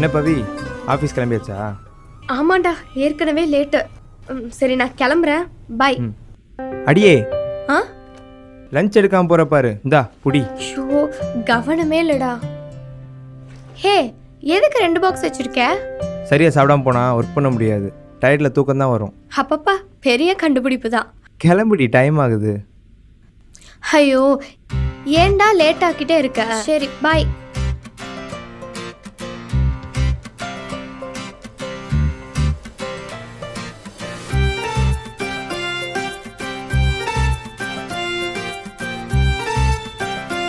என்ன பவி, ஆஃபீஸ் கிளம்பியாச்சா? ஆமாண்டா, ஏற்கனவே லேட்டு. சரி நான் கிளம்புறேன், பாய். அடியே, ஆ லஞ்ச் எடுக்காம போற பாரு. இந்தா புடி. ஷோ, கவனமே இல்லடா. ஹே, எதுக்கு 2 பாக்ஸ் வச்சிருக்க? சரியா சாப்பிடாம போனா ஒர்க் பண்ண முடியாது. டயர்டில் தூக்கம் தான் வரும். அப்பப்பா, பெரிய கண்டுபிடிப்பு தான். கிளம்புடி, டைம் ஆகுது. ஐயோ, ஏன்டா லேட் ஆக்கிட்டே இருக்க? சரி பாய்.